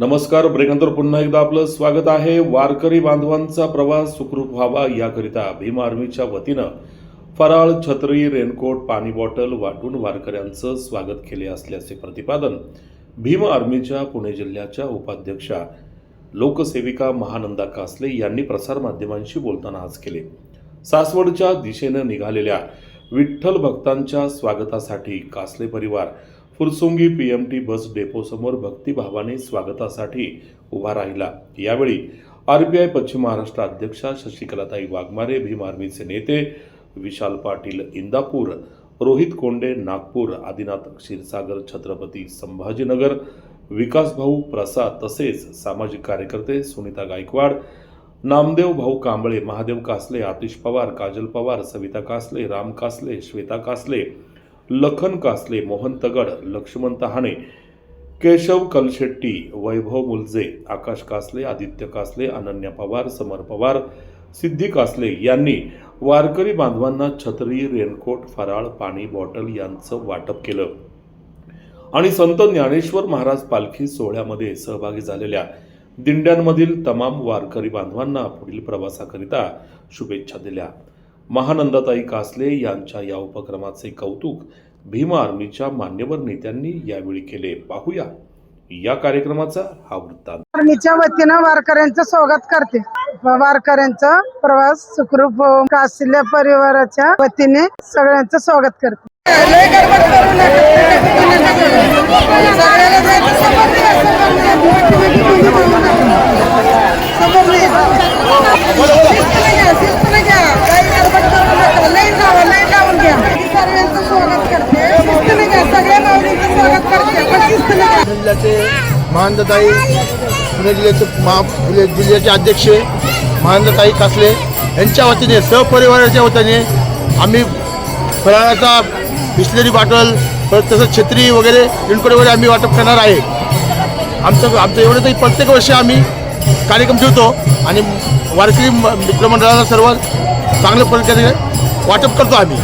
नमस्कार. ब्रेकनंतर पुन्हा एकदा आपलं स्वागत आहे. वारकरी बांधवांचा प्रवास सुखरूप व्हावा याकरिता भीम आर्मीच्या वतीनं फराळ, छत्री, रेनकोट, पाणी बॉटल वाटून वारकऱ्यांचं स्वागत केले असल्याचे प्रतिपादन भीम आर्मीच्या पुणे जिल्ह्याच्या उपाध्यक्षा लोकसेविका महानंदा कासले यांनी प्रसारमाध्यमांशी बोलताना आज केले. सासवडच्या दिशेनं निघालेल्या विठ्ठल भक्तांच्या स्वागतासाठी कासले परिवार फुरसुंगी पीएमटी बस डेपोसमोर भक्तिभावाने स्वागतासाठी उभा राहिला. यावेळी आरपीआय पश्चिम महाराष्ट्र अध्यक्षा शशिकलाताई वाघमारे, भीम आर्मीचे नेते विशाल पाटील इंदापूर, रोहित कोंडे नागपूर, आदिनाथ क्षीरसागर छत्रपती संभाजीनगर, विकास भाऊ प्रसाद तसेच सामाजिक कार्यकर्ते सुनीता गायकवाड, नामदेव भाऊ कांबळे, महादेव कासले, आतिश पवार, काजल पवार, सविता कासले, राम कासले, श्वेता कासले, लखन कासले, मोहन तगड, लक्ष्मण तहाणे, केशव कलशेट्टी, वैभव मुलजे, आकाश कासले, आदित्य कासले, अनन्या पवार, समर पवार, सिद्धी कासले यांनी वारकरी बांधवांना छत्री, रेनकोट, फराळ, पाणी बॉटल यांचं वाटप केलं आणि संत ज्ञानेश्वर महाराज पालखी सोहळ्यामध्ये सहभागी झालेल्या दिंड्यांमधील तमाम वारकरी बांधवांना पुढील प्रवासाकरिता शुभेच्छा दिल्या. महानंदाताई कासले यांच्या या उपक्रमाचे कौतुक भीम आर्मीच्या मान्यवर नेत्यांनी यावेळी केले. पाहूया या कार्यक्रमाचा हा वृत्तांत. आर्मीच्या वतीनं वारकऱ्यांचं स्वागत करते. वारकऱ्यांचा प्रवास सुखरूप होऊन कासले परिवाराच्या वतीने सगळ्यांचं स्वागत करते. जिल्ह्याचे महानंदाताई, पुणे जिल्ह्याचे अध्यक्ष महानंदाताई कासले यांच्या वतीने सहपरिवाराच्या वतीने आम्ही फराळाचा बिस्लरी बॉटल परत तसंच छत्री वगैरे रेनकोट वगैरे आम्ही वाटप करणार आहे. आमचं एवढं तरी प्रत्येक वर्षी आम्ही कार्यक्रम ठेवतो आणि वारकरी मित्रमंडळाला सर्व चांगल्या प्रकारे वाटप करतो. आम्ही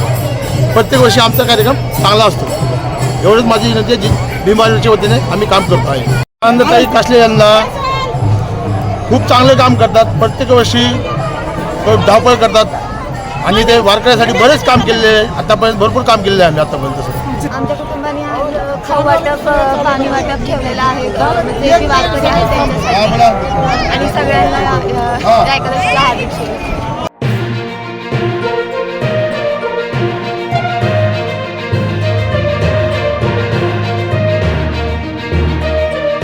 प्रत्येक वर्षी आमचा कार्यक्रम चांगला असतो. एवढंच माझी विनंती आहे. भीम आर्मीच्या वतीने आम्ही काम करतो आहे. महानंदाताई कासले यांना खूप चांगलं काम करतात. प्रत्येक वर्षी धावपळ करतात आणि ते वारकऱ्यासाठी बरेच काम केलेले आहे. आतापर्यंत भरपूर काम केलेलं आहे आम्ही आतापर्यंत. आमच्या कुटुंबाने खाऊ वाटप, पाणी वाटप ठेवलेलं आहे. जे वारकरी आहेत त्यांच्यासाठी आणि सगळ्यांना हार्दिक शुभेच्छा.